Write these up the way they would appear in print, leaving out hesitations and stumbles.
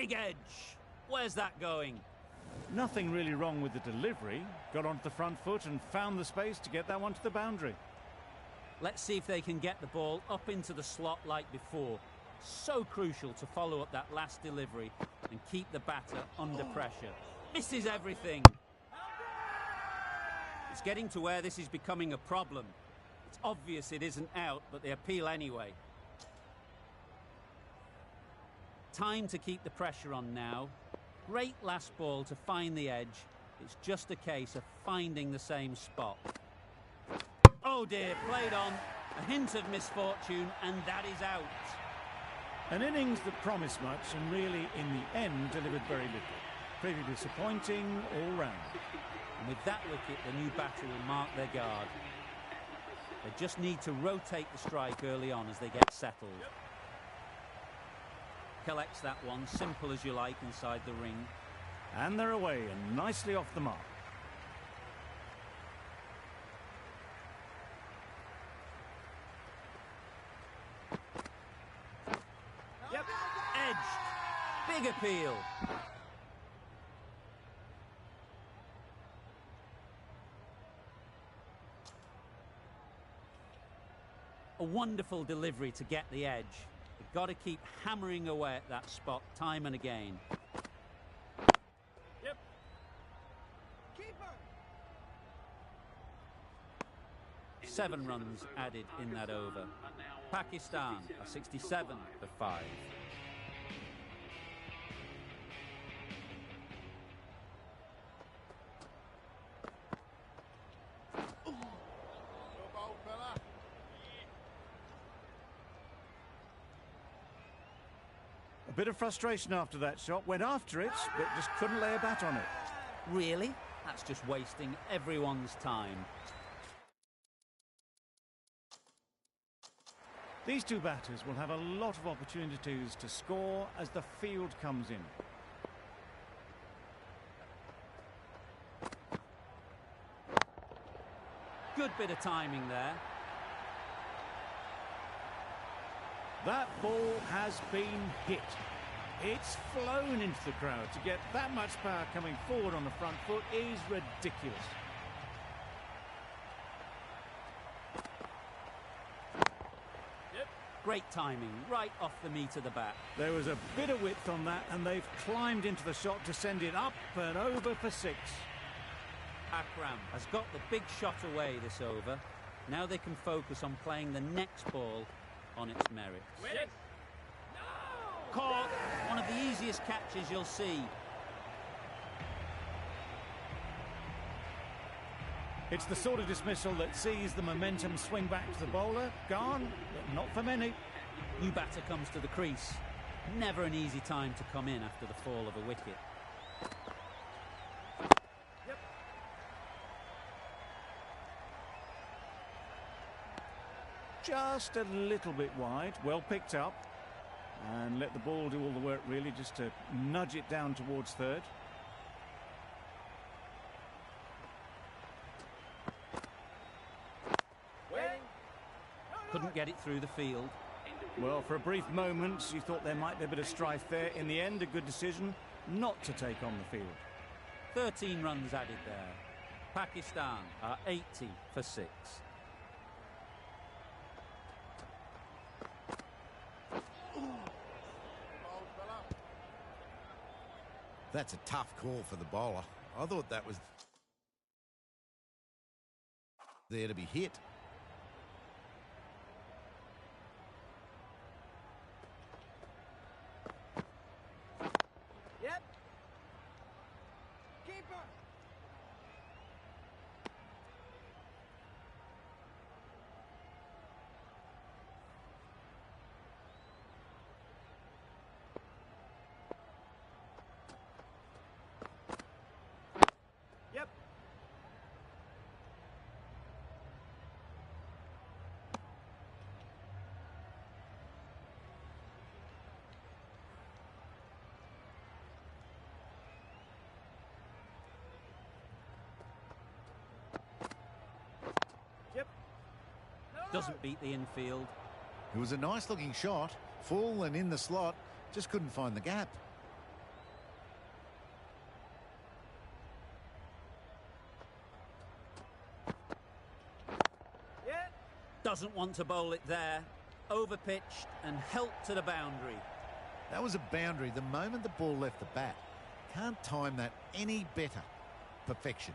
Big edge. Where's that going? Nothing really wrong with the delivery. Got onto the front foot and found the space to get that one to the boundary. Let's see if they can get the ball up into the slot like before. So crucial to follow up that last delivery and keep the batter under pressure. Misses everything. It's getting to where this is becoming a problem. It's obvious it isn't out, but they appeal anyway. Time to keep the pressure on now. Great last ball to find the edge. It's just a case of finding the same spot. Oh dear, played on. A hint of misfortune, and that is out. An innings that promised much and really, in the end, delivered very little. Pretty disappointing all round. And with that wicket, the new batter will mark their guard. They just need to rotate the strike early on as they get settled. Collects that one, simple as you like, inside the ring. And they're away and nicely off the mark. Yep, edged. Big appeal. A wonderful delivery to get the edge. They've got to keep hammering away at that spot time and again. Yep. Keeper. 7 runs added in that over. Pakistan are 67 for 5. A bit of frustration after that shot. Went after it, but just couldn't lay a bat on it. Really? That's just wasting everyone's time. These two batters will have a lot of opportunities to score as the field comes in. Good bit of timing there. That ball has been hit. It's flown into the crowd. To get that much power coming forward on the front foot is ridiculous. Yep. Great timing, right off the meat of the bat. There was a bit of width on that, and they've climbed into the shot to send it up and over for 6. Akram has got the big shot away this over. Now they can focus on playing the next ball on its merits. Yes. No! Caught. One of the easiest catches you'll see. It's the sort of dismissal that sees the momentum swing back to the bowler. Gone, but not for many. New batter comes to the crease. Never an easy time to come in after the fall of a wicket. Yep. Just a little bit wide. Well picked up. And let the ball do all the work, really, just to nudge it down towards third. Couldn't get it through the field. Well, for a brief moment, you thought there might be a bit of strife there. In the end, a good decision not to take on the field. 13 runs added there. Pakistan are 80 for 6. That's a tough call for the bowler. I thought that was there to be hit. Yep. Keeper. Yep. Yep. Doesn't beat the infield. It was a nice looking shot, full and in the slot, just couldn't find the gap. Doesn't want to bowl it there. Overpitched and helped to the boundary. That was a boundary the moment the ball left the bat. Can't time that any better. Perfection.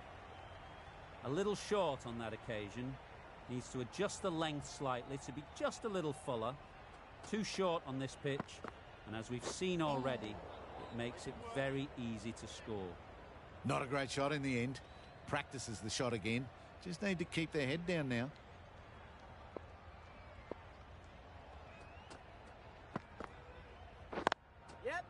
A little short on that occasion. Needs to adjust the length slightly to be just a little fuller. Too short on this pitch, and as we've seen already, it makes it very easy to score. Not a great shot in the end. Practices the shot again. Just need to keep their head down now. Yep.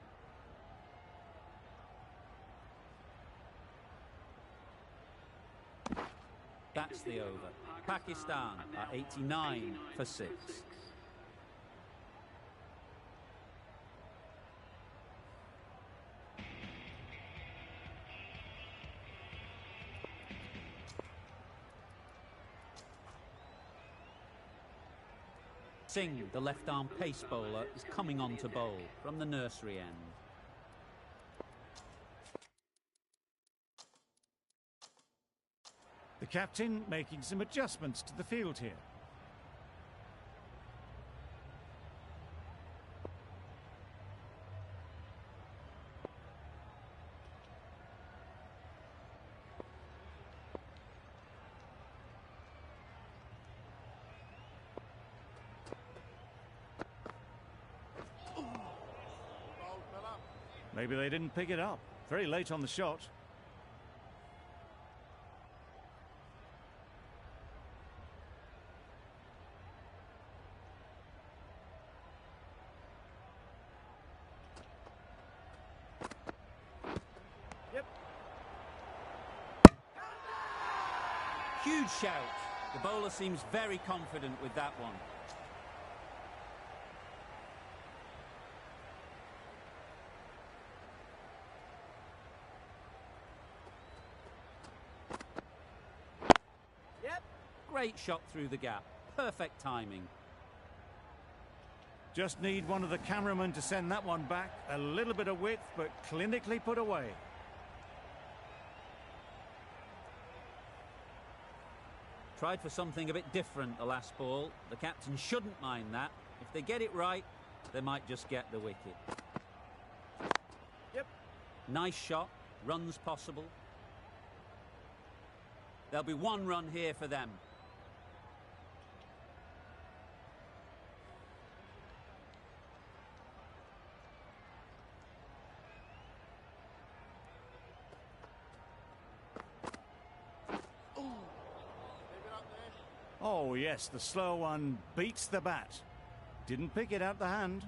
That's the over. Pakistan are 89 for 6. Singh, the left-arm pace bowler, is coming on to bowl from the nursery end. The captain making some adjustments to the field here. Maybe they didn't pick it up. Very late on the shot. Yep. Huge shout. The bowler seems very confident with that one. Great shot through the gap. Perfect timing. Just need one of the cameramen to send that one back. A little bit of width, but clinically put away. Tried for something a bit different the last ball. The captain shouldn't mind that. If they get it right, they might just get the wicket. Yep. Nice shot. Runs possible. There'll be one run here for them. Oh yes, the slow one beats the bat. Didn't pick it out the hand.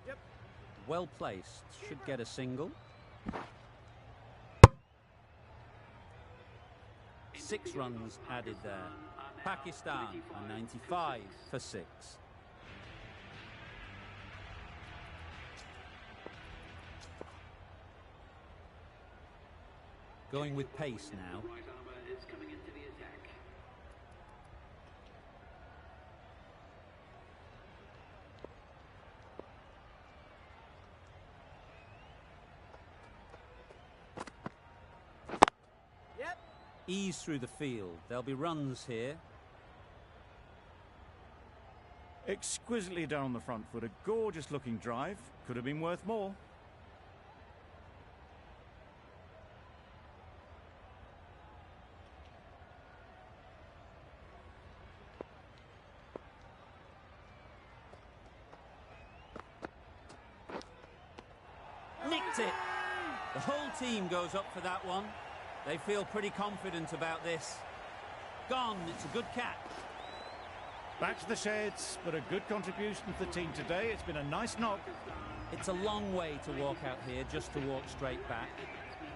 Yep. Well placed. Should get a single. 6 runs added there. Pakistan are 95 for 6. Going with pace now. Yep. Ease through the field. There'll be runs here. Exquisitely down the front foot. A gorgeous looking drive. Could have been worth more. Nicked it. The whole team goes up for that one. They feel pretty confident about this. Gone. It's a good catch. Back to the sheds, but a good contribution for the team today. It's been a nice knock. It's a long way to walk out here just to walk straight back.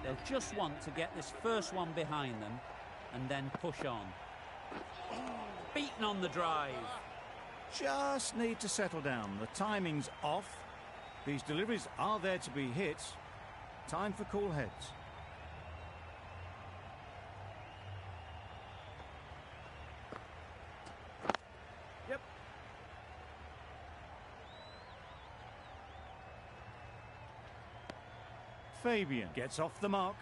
They'll just want to get this first one behind them and then push on. Beaten on the drive. Just need to settle down. The timing's off. These deliveries are there to be hit. Time for cool heads. Yep. Fabian gets off the mark.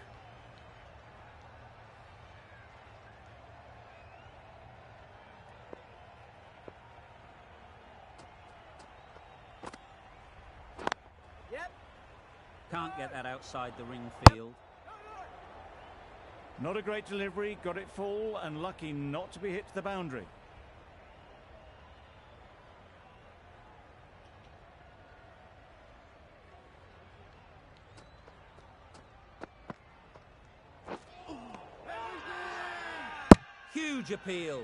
Yep. Can't get that outside the ring field. Not a great delivery, got it full and lucky not to be hit to the boundary. Huge appeal.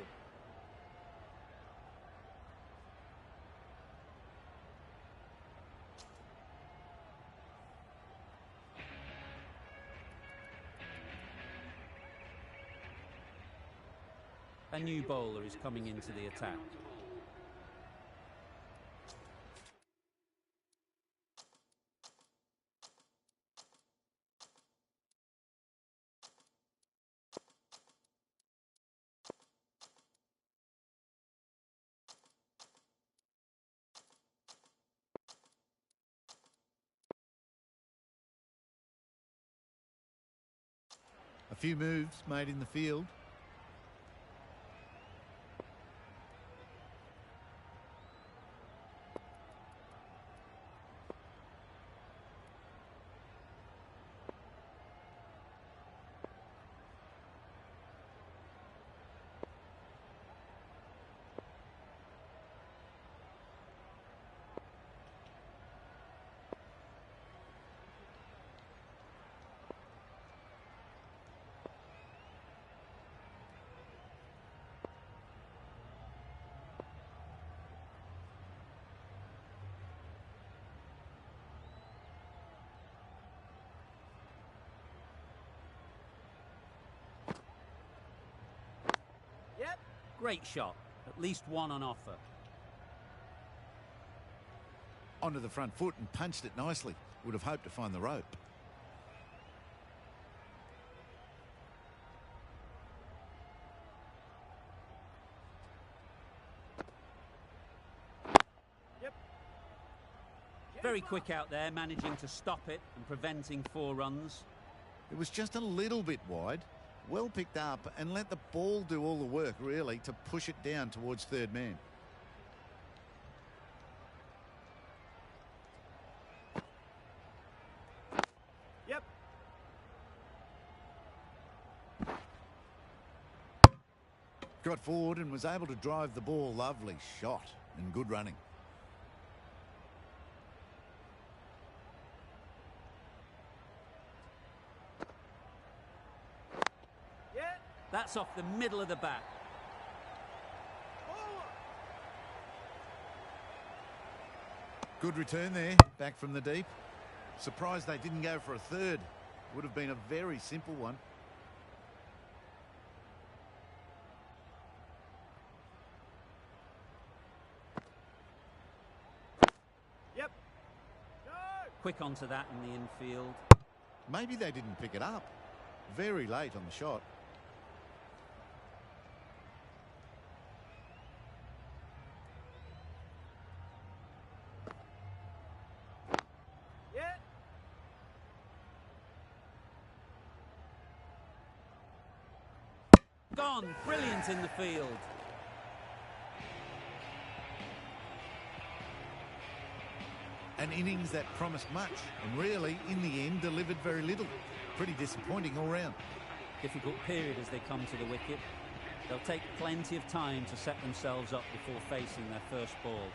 A new bowler is coming into the attack. A few moves made in the field. Yep. Great shot. At least one on offer. Onto the front foot and punched it nicely. Would have hoped to find the rope. Yep. Very quick out there, managing to stop it and preventing 4 runs. It was just a little bit wide. Well picked up and let the ball do all the work, really, to push it down towards third man. Yep. Got forward and was able to drive the ball. Lovely shot and good running. Yeah. That's off the middle of the bat. Forward. Good return there, back from the deep. Surprised they didn't go for a third. Would have been a very simple one. Yep. No. Quick onto that in the infield. Maybe they didn't pick it up. Very late on the shot. Yeah. Gone. Brilliant in the field. An innings that promised much and really, in the end, delivered very little. Pretty disappointing all round. Difficult period as they come to the wicket. They'll take plenty of time to set themselves up before facing their first ball.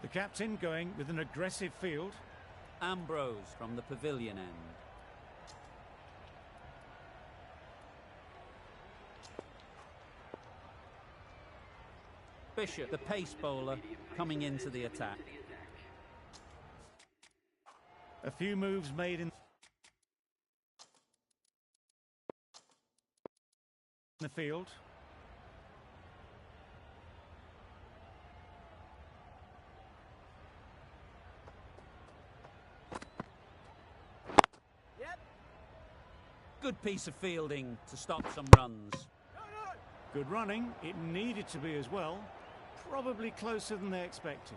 The captain going with an aggressive field. Ambrose from the pavilion end. Bishop, the pace bowler, coming into the attack. A few moves made in the field. Yep. Good piece of fielding to stop some runs. Good running. It needed to be as well. Probably closer than they expected.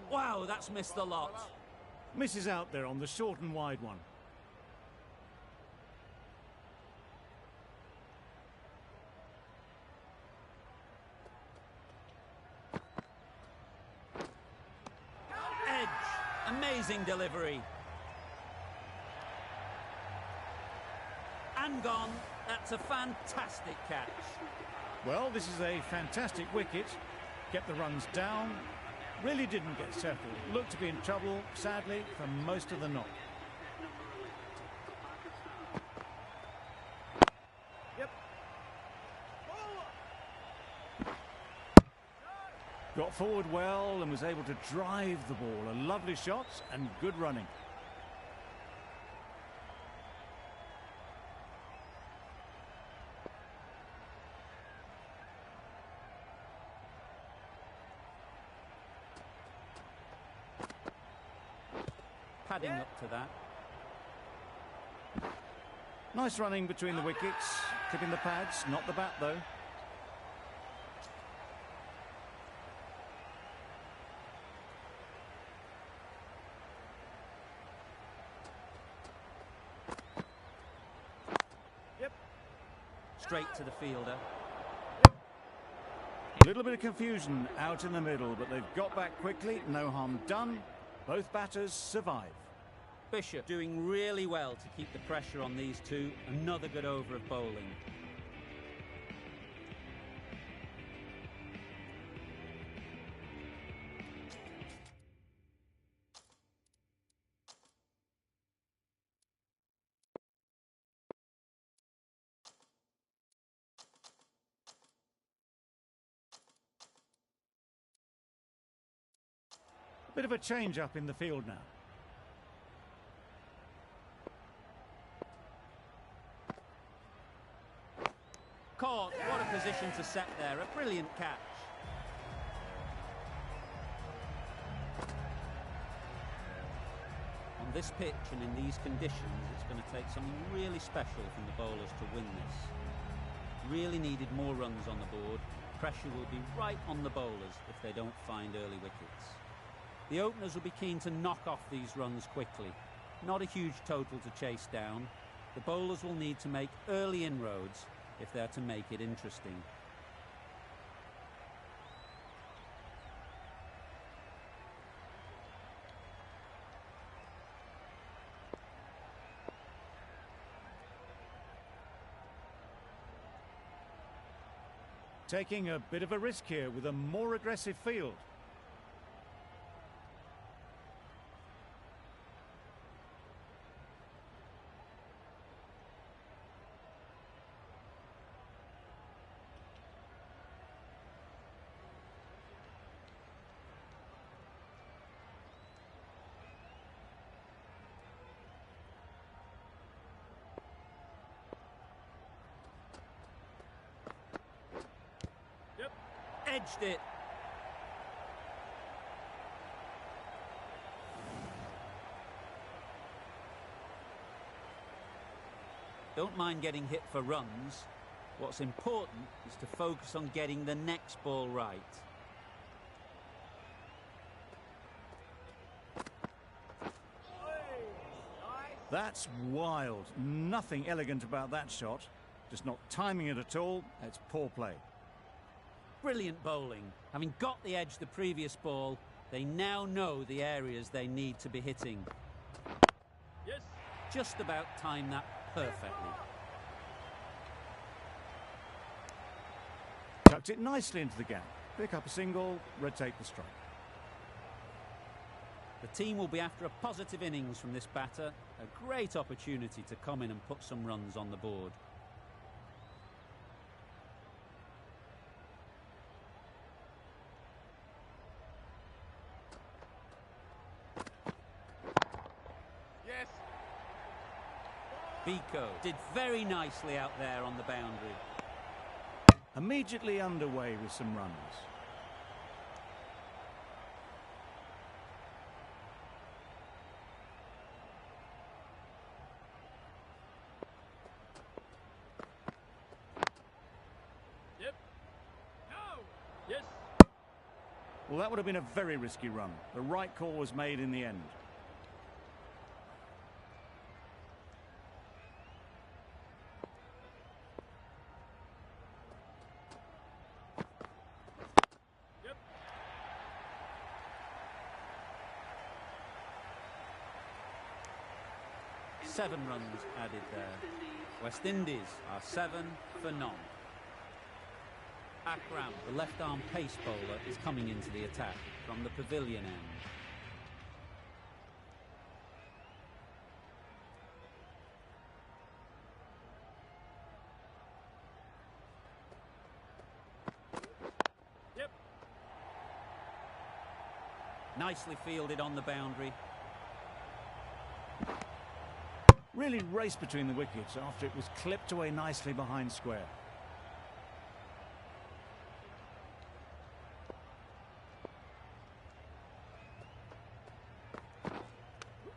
Wow, that's missed a lot. Misses out there on the short and wide one. Edge. Amazing delivery. And gone. That's a fantastic catch. Well, this is a fantastic wicket. Get the runs down. Really didn't get settled. Looked to be in trouble, sadly, for most of the knock. Yep. Got forward well and was able to drive the ball. A lovely shot and good running. Padding up to that. Nice running between the wickets. Clipping the pads, not the bat though. Yep. Straight to the fielder. A little bit of confusion out in the middle, but they've got back quickly. No harm done. Both batters survive. Bishop doing really well to keep the pressure on these two. Another good over of bowling. Bit of a change up in the field now. Caught. What a position to set there. A brilliant catch. On this pitch and in these conditions, it's going to take something really special from the bowlers to win this. Really needed more runs on the board. Pressure will be right on the bowlers if they don't find early wickets. The openers will be keen to knock off these runs quickly. Not a huge total to chase down. The bowlers will need to make early inroads if they're to make it interesting. Taking a bit of a risk here with a more aggressive field. Edged it. Don't mind getting hit for runs. What's important is to focus on getting the next ball right. That's wild. Nothing elegant about that shot. Just not timing it at all. It's poor play. Brilliant bowling. Having got the edge the previous ball, they now know the areas they need to be hitting. Yes. Just about timed that perfectly. Tucked it nicely into the gap. Pick up a single, rotate the strike. The team will be after a positive innings from this batter. A great opportunity to come in and put some runs on the board. Yes. Vico did very nicely out there on the boundary. Immediately underway with some runs. Yep. No. Yes. Well, that would have been a very risky run. The right call was made in the end. Yep. Seven runs added there. West Indies are 7 for none. Akram, the left-arm pace bowler, is coming into the attack from the pavilion end. Yep. Nicely fielded on the boundary. Really raced between the wickets after it was clipped away nicely behind square.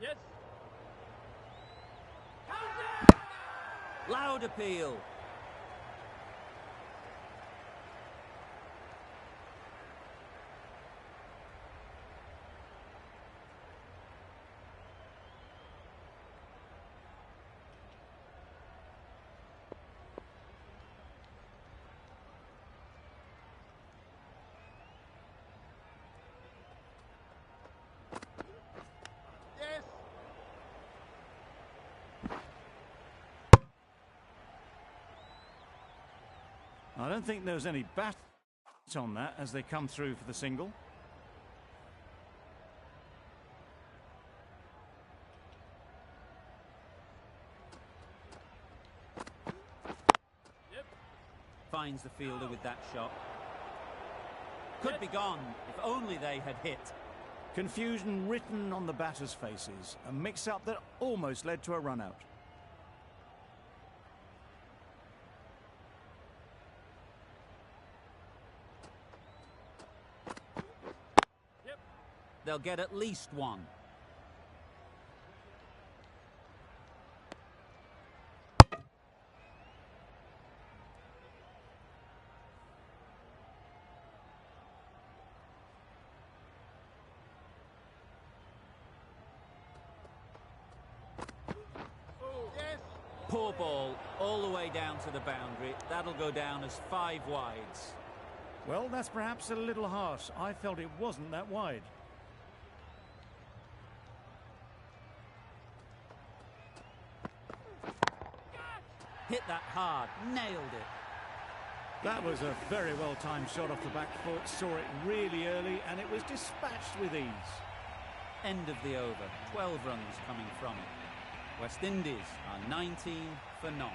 Yes. Loud appeal. Yes. I don't think there was any bat on that as they come through for the single. Yep. Finds the fielder with that shot. Could be gone if only they had hit. Confusion written on the batters' faces. A mix-up that almost led to a run-out. Yep. They'll get at least one. Oh. Yes. Poor ball all the way down to the boundary. That'll go down as 5 wides. Well, that's perhaps a little harsh. I felt it wasn't that wide. Hit that hard, nailed it. That was a very well-timed shot off the back foot. Saw it really early and it was dispatched with ease. End of the over. 12 runs coming from it. West Indies are 19 for none.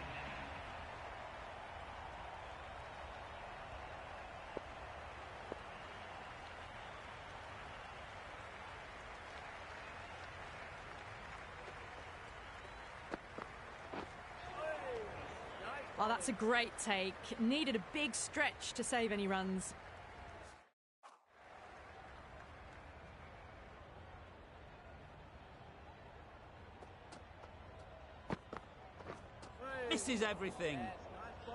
Oh, that's a great take. Needed a big stretch to save any runs. Misses everything.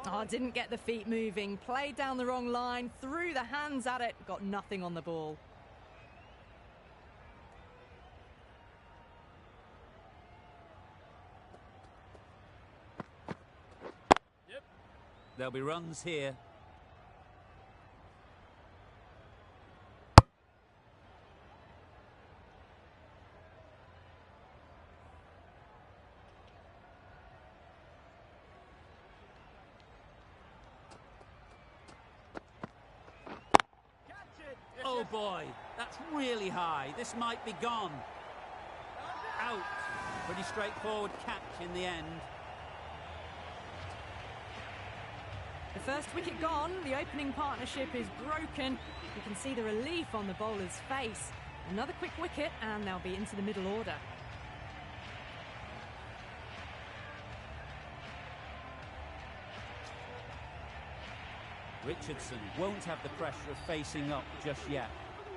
Oh, didn't get the feet moving. Played down the wrong line, threw the hands at it, got nothing on the ball. Yep. There'll be runs here. Catch it. Oh boy, That's really high. This might be gone. Out. Pretty straightforward catch in the end. The first wicket gone, the opening partnership is broken. You can see the relief on the bowler's face. Another quick wicket and they'll be into the middle order. Richardson won't have the pressure of facing up just yet.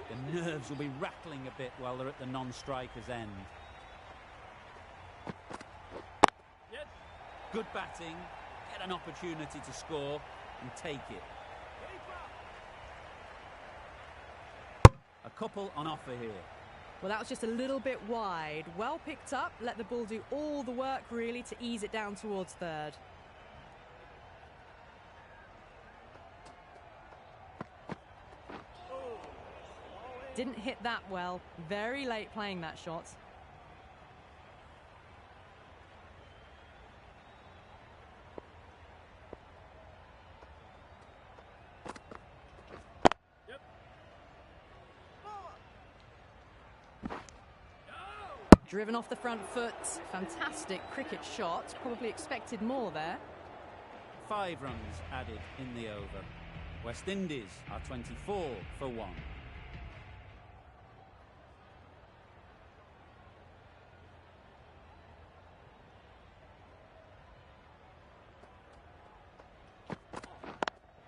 The nerves will be rattling a bit while they're at the non-striker's end. Yes. Good batting, get an opportunity to score and take it. A couple on offer here. Well, that was just a little bit wide. Well picked up, let the ball do all the work really to ease it down towards third. Didn't hit that well. Very late playing that shot. Yep. Driven off the front foot. Fantastic cricket shot. Probably expected more there. 5 runs added in the over. West Indies are 24 for 1.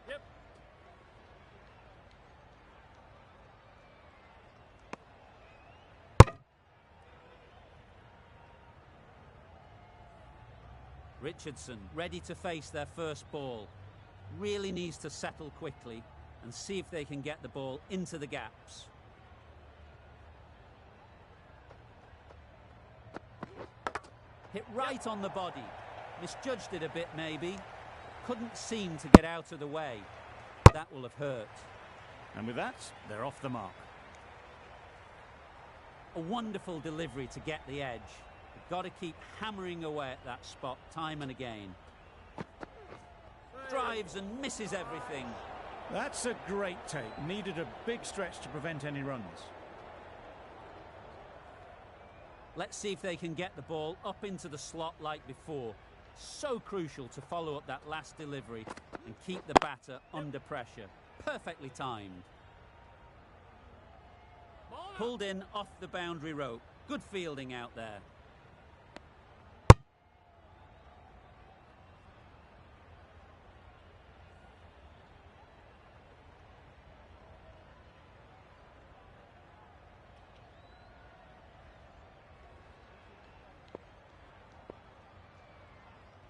Yep. Richardson ready to face their first ball. Really needs to settle quickly and see if they can get the ball into the gaps. Hit right on the body. Misjudged it a bit maybe. Couldn't seem to get out of the way. That will have hurt. And with that, they're off the mark. A wonderful delivery to get the edge. You've got to keep hammering away at that spot time and again. Drives and misses everything. That's a great take. Needed a big stretch to prevent any runs. Let's see if they can get the ball up into the slot like before. So crucial to follow up that last delivery and keep the batter under pressure. Perfectly timed. Pulled in off the boundary rope. Good fielding out there.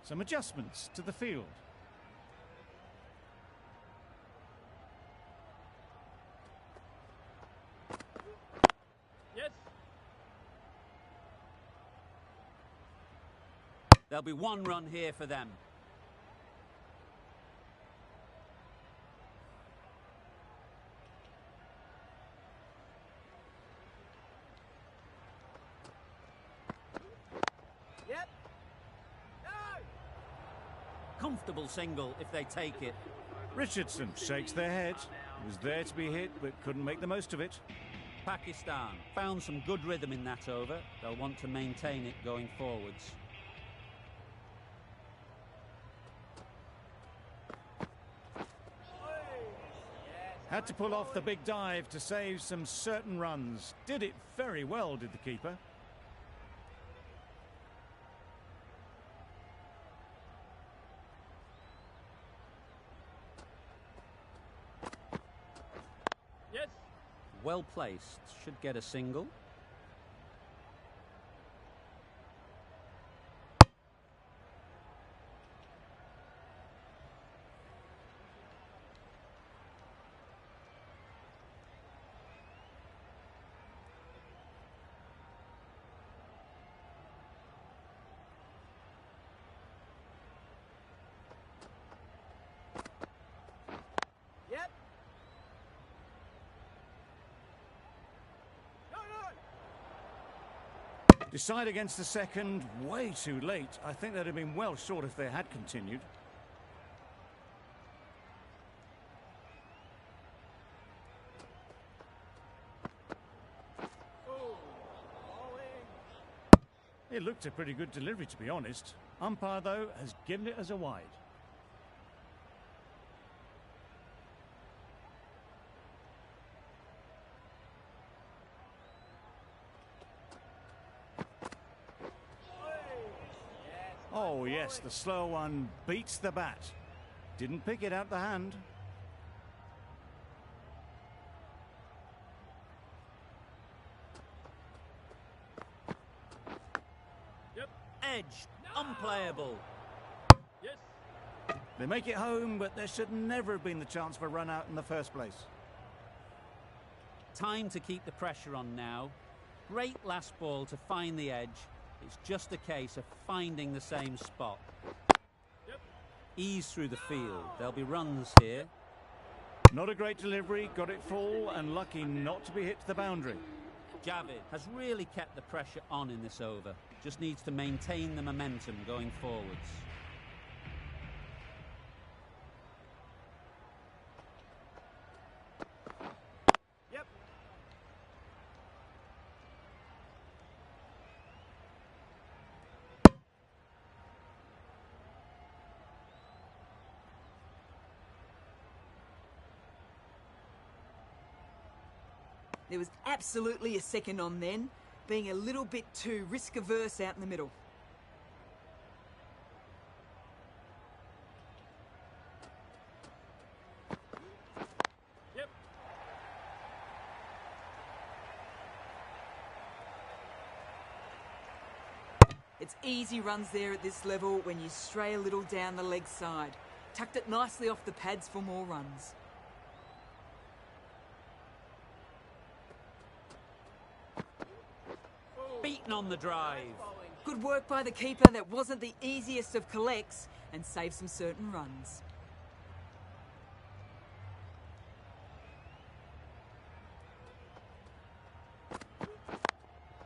Some adjustments to the field. Yes. There'll be 1 run here for them. Yep. No. Comfortable single if they take it. Richardson shakes their head. He was there to be hit, but couldn't make the most of it. Pakistan found some good rhythm in that over. They'll want to maintain it going forwards. Had to pull off the big dive to save some certain runs. Did it very well, did the keeper. Yes. Well placed. Should get a single. Yep. No. Decide against the second, way too late. I think they'd have been well short if they had continued. It looked a pretty good delivery, to be honest. Umpire, though, has given it as a wide. Oh, yes, the slow one beats the bat. Didn't pick it out the hand. Yep. Edge, unplayable. Yes. They make it home, but there should never have been the chance for a run out in the first place. Time to keep the pressure on now. Great last ball to find the edge. It's just a case of finding the same spot. Yep. Ease through the field. There'll be runs here. Not a great delivery, got it full and lucky not to be hit to the boundary. Javid has really kept the pressure on in this over. Just needs to maintain the momentum going forwards. Yep. There was absolutely a second on then, being a little bit too risk-averse out in the middle. Yep. It's easy runs there at this level when you stray a little down the leg side. Tucked it nicely off the pads for more runs. Beaten on the drive. Good work by the keeper. That wasn't the easiest of collects and saved some certain runs.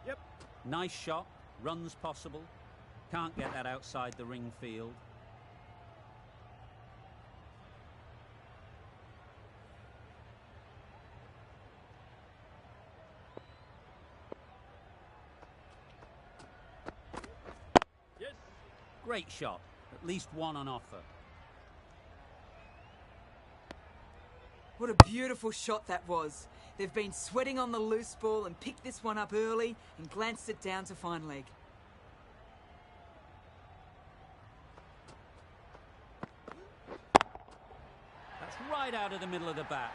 Yep. Nice shot. Runs possible. Can't get that outside the ring field. Yes. Great shot. At least one on offer. What a beautiful shot that was. They've been sweating on the loose ball and picked this one up early and glanced it down to fine leg. That's right out of the middle of the bat.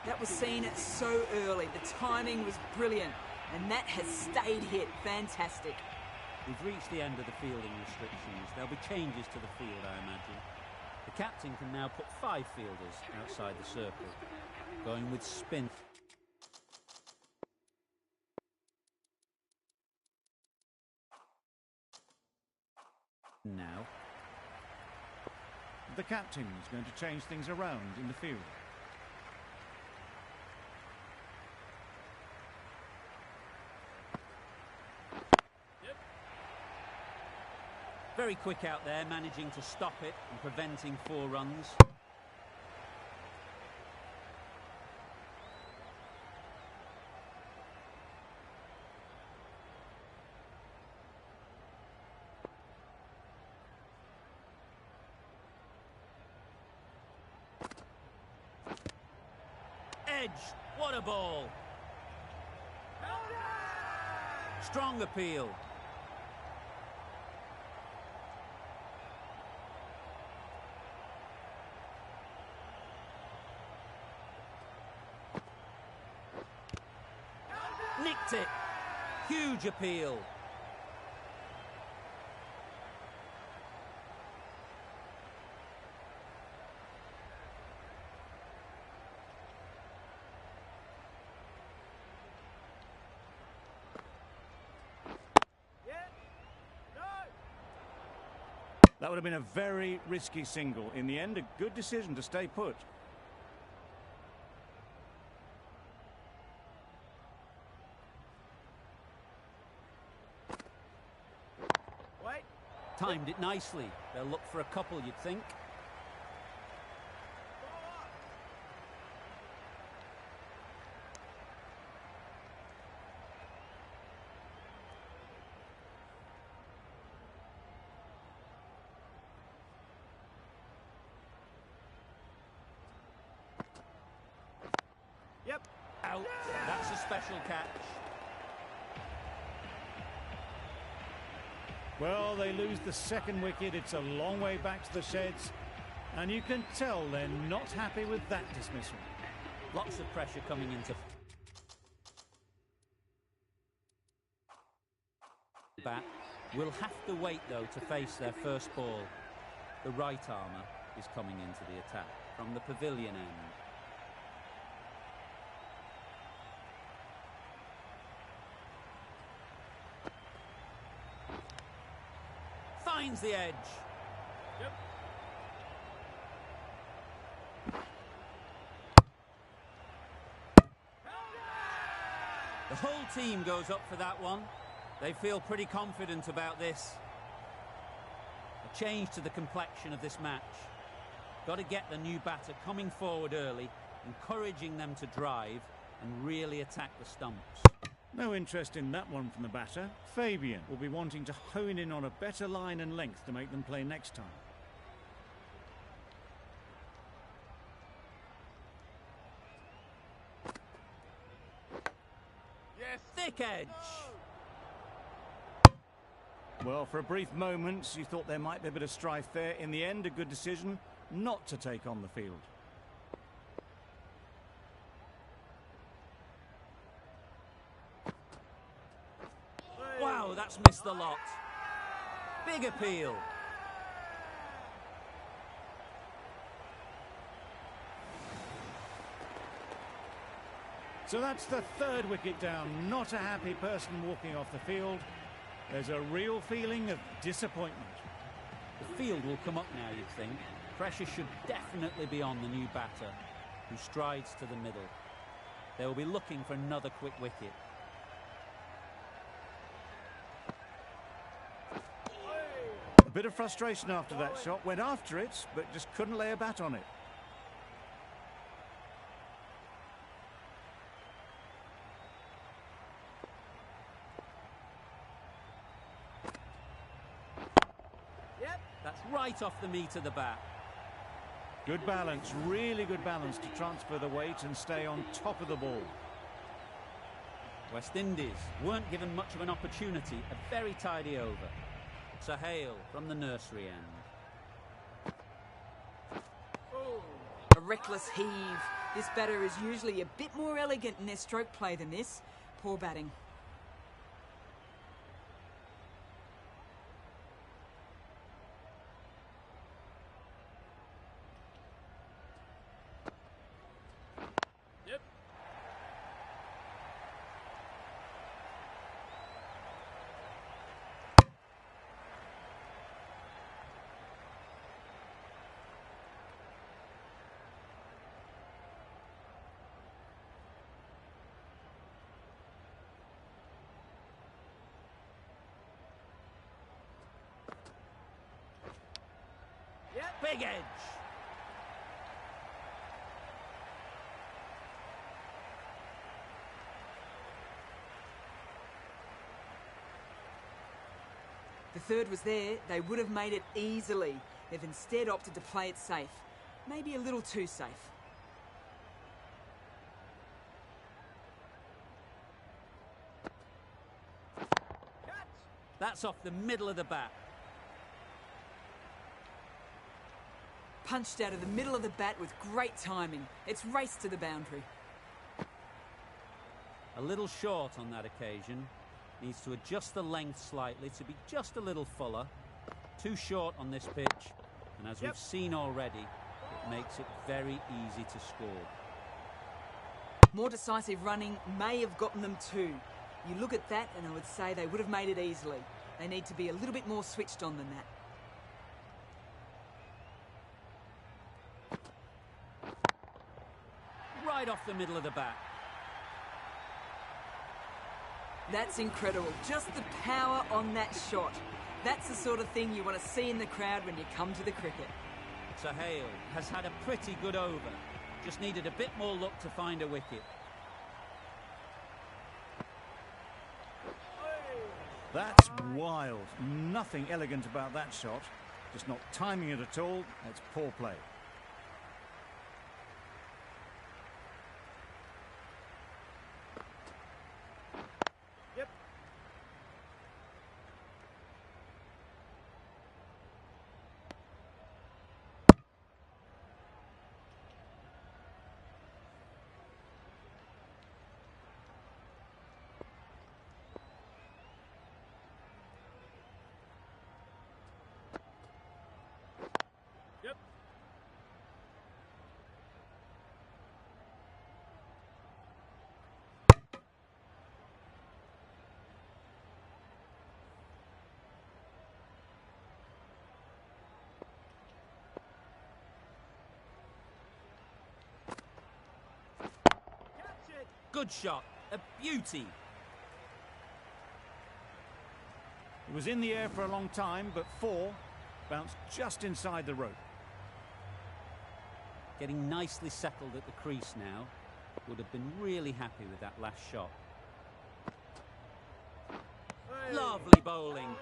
That was seen so early. The timing was brilliant and that has stayed hit. Fantastic. We've reached the end of the fielding restrictions. There'll be changes to the field, I imagine. The captain can now put 5 fielders outside the circle, going with spin. Now, The captain is going to change things around in the field. Yep. very quick out there, managing to stop it and preventing 4 runs. Edge, what a ball! Strong appeal. Nicked it. Huge appeal. That would have been a very risky single. In the end, a good decision to stay put. Wait. Timed it nicely. They'll look for a couple, you'd think. out. That's a special catch. Well, they lose the second wicket. It's a long way back to the sheds. And you can tell they're not happy with that dismissal. Lots of pressure coming into bat. Will have to wait, though, to face their first ball. The right armour is coming into the attack from the pavilion end. Finds the edge. Yep. The whole team goes up for that one. They feel pretty confident about this. A change to the complexion of this match. Got to get the new batter coming forward early, encouraging them to drive and really attack the stumps. No interest in that one from the batter. Fabian will be wanting to hone in on a better line and length to make them play next time. Yes. Thick edge. Well, for a brief moment, you thought there might be a bit of strife there. In the end, a good decision not to take on the field. Wow, that's missed the lot. Big appeal. So that's the third wicket down. Not a happy person walking off the field. There's a real feeling of disappointment. The field will come up now, you'd think. Pressure should definitely be on the new batter, who strides to the middle. They will be looking for another quick wicket. A bit of frustration after that shot. Went after it, but just couldn't lay a bat on it. That's right off the meat of the bat. Good balance, really good balance to transfer the weight and stay on top of the ball. West Indies weren't given much of an opportunity. A very tidy over. Sahale from the nursery end. A reckless heave. This batter is usually a bit more elegant in their stroke play than this. Poor batting. Yep. Big edge. The third was there, they would have made it easily. They've instead opted to play it safe. Maybe a little too safe. That's off the middle of the bat. Punched out of the middle of the bat with great timing. It's raced to the boundary. A little short on that occasion. Needs to adjust the length slightly to be just a little fuller. Too short on this pitch. And as we've seen already, it makes it very easy to score. More decisive running may have gotten them too. You look at that and I would say they would have made it easily. They need to be a little bit more switched on than that. Right off the middle of the bat. That's incredible. Just the power on that shot. That's the sort of thing you want to see in the crowd when you come to the cricket. Sahale has had a pretty good over. Just needed a bit more luck to find a wicket. That's wild. Nothing elegant about that shot. Just not timing it at all. It's poor play. Good shot. A beauty. It was in the air for a long time, but 4 bounced just inside the rope. Getting nicely settled at the crease now. Would have been really happy with that last shot. Lovely bowling.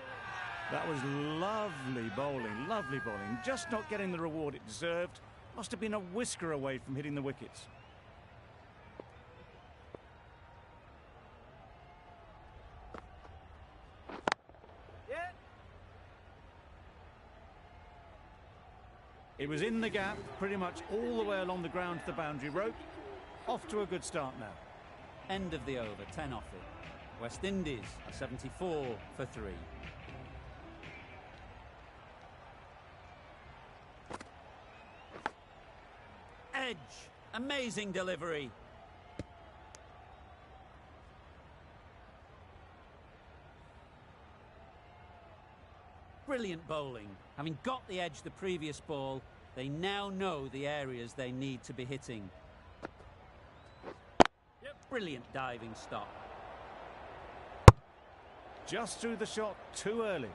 That was lovely bowling. Just not getting the reward it deserved. Must have been a whisker away from hitting the wickets. It was in the gap, pretty much all the way along the ground to the boundary rope. Off to a good start now. End of the over, 10 off it. West Indies are 74 for 3. Edge. Amazing delivery. Brilliant bowling. Having got the edge the previous ball, they now know the areas they need to be hitting. Brilliant diving stop. Just threw the shot too early.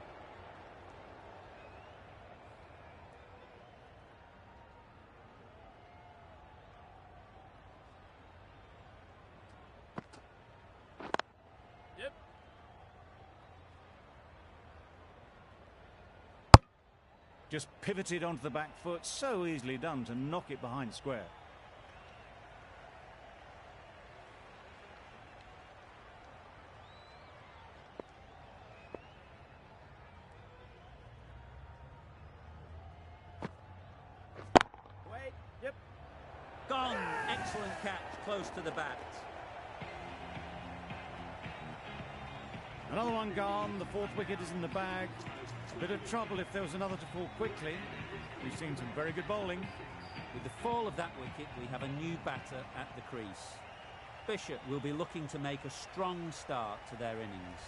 Yep. Just pivoted onto the back foot, so easily done to knock it behind square. Gone. Excellent catch, close to the bat. Another one gone, the 4th wicket is in the bag. Bit of trouble if there was another to fall quickly. We've seen some very good bowling. With the fall of that wicket, we have a new batter at the crease. Bishop will be looking to make a strong start to their innings.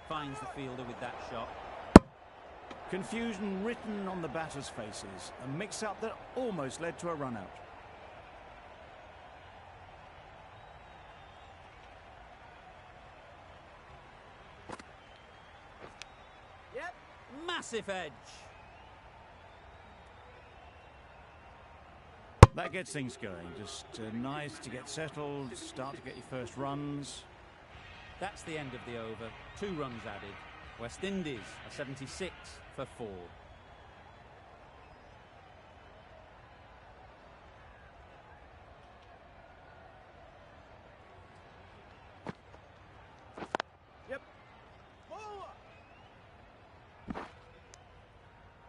Finds the fielder with that shot. Confusion written on the batters' faces. A mix-up that almost led to a run-out. Massive edge. That gets things going. Just nice to get settled, start to get your first runs. That's the end of the over. 2 runs added. West Indies are 76 for 4.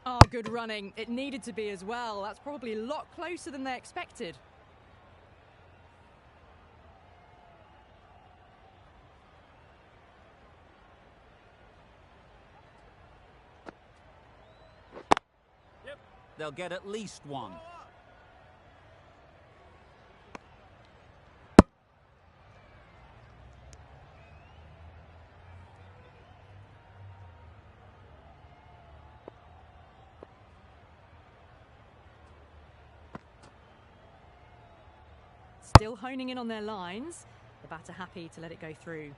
Oh, good running. It needed to be as well. That's probably a lot closer than they expected. They'll get at least 1. Still honing in on their lines. The batter happy to let it go through.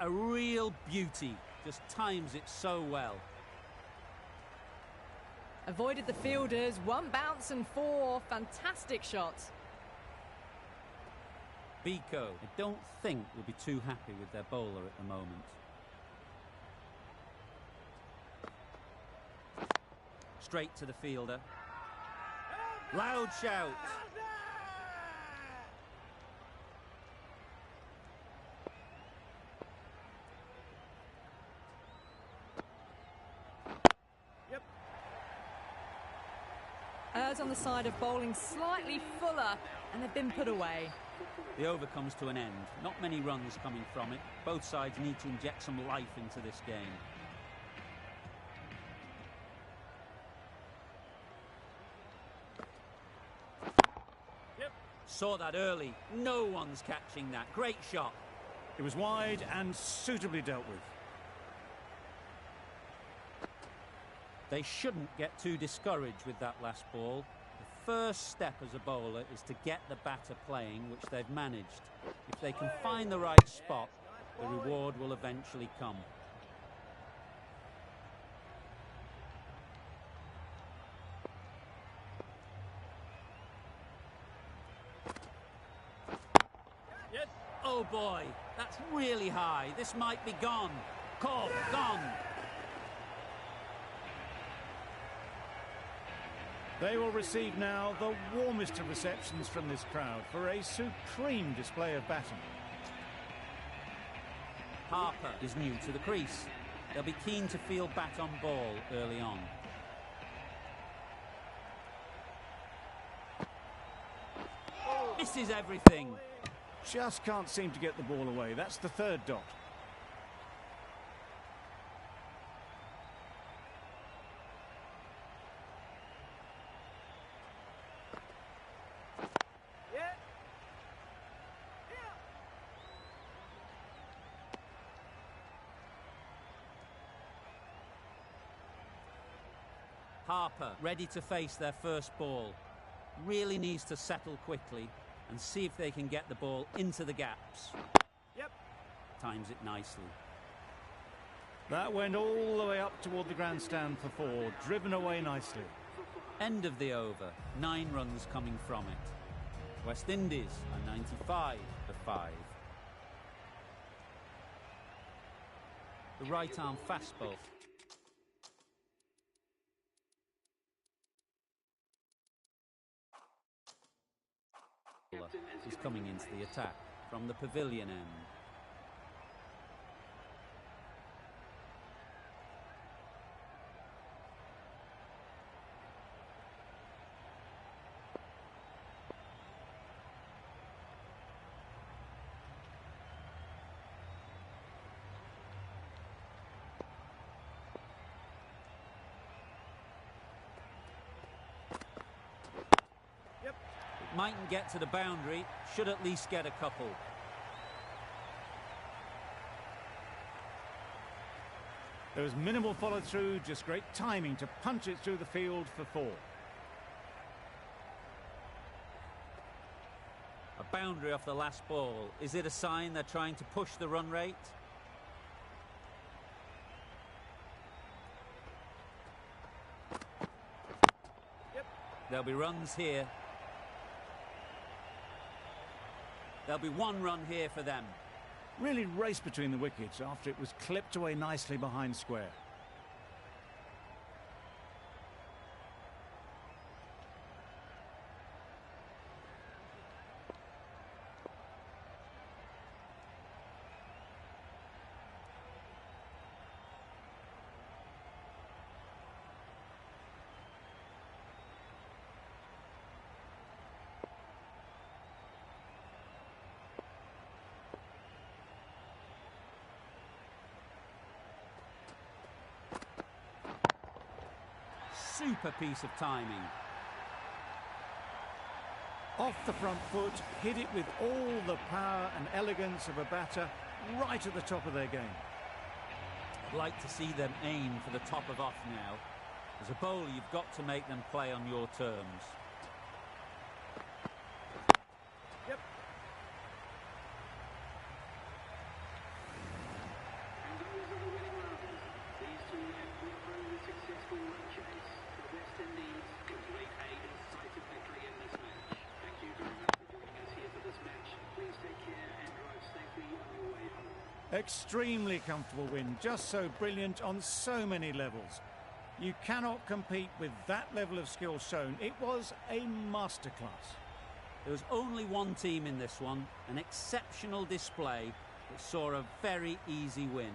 A real beauty. Just times it so well. Avoided the fielders. 1 bounce and 4. Fantastic shots. Biko, I don't think, will be too happy with their bowler at the moment. Straight to the fielder. Loud shout. Errs on the side of bowling slightly fuller, and they've been put away. The over comes to an end. Not many runs coming from it. Both sides need to inject some life into this game. Saw that early. No one's catching that. Great shot. It was wide and suitably dealt with. They shouldn't get too discouraged with that last ball. The first step as a bowler is to get the batter playing, which they've managed. If they can find the right spot, the reward will eventually come. Yes. Oh boy, that's really high. This might be gone. Caught, gone. They will receive now the warmest of receptions from this crowd for a supreme display of batting. Harper is new to the crease. They'll be keen to feel bat on ball early on. Misses everything. Just can't seem to get the ball away. That's the third dot. Harper ready to face their first ball. Really needs to settle quickly and see if they can get the ball into the gaps. Yep. Times it nicely. That went all the way up toward the grandstand for 4, driven away nicely. End of the over. 9 runs coming from it. West Indies are 95 for 5. The right arm fastball. Is coming into the attack from the pavilion end. Mightn't get to the boundary, should at least get a couple. There was minimal follow-through, just great timing to punch it through the field for 4. A boundary off the last ball. Is it a sign they're trying to push the run rate? Yep. There'll be runs here. There'll be 1 run here for them. Really raced between the wickets after it was clipped away nicely behind square. Super piece of timing. Off the front foot, hit it with all the power and elegance of a batter right at the top of their game. I'd like to see them aim for the top of off now. As a bowler, you've got to make them play on your terms. Yep. And those are the winning runs. These two men will prove a successful run chase. The West Indies complete a decisive victory in this match. Thank you very much for joining us here for this match. Please take care and drive safely on your way home. Extremely comfortable win, just so brilliant on so many levels. You cannot compete with that level of skill shown. It was a masterclass. There was only one team in this one, an exceptional display that saw a very easy win.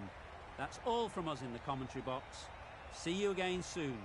That's all from us in the commentary box. See you again soon.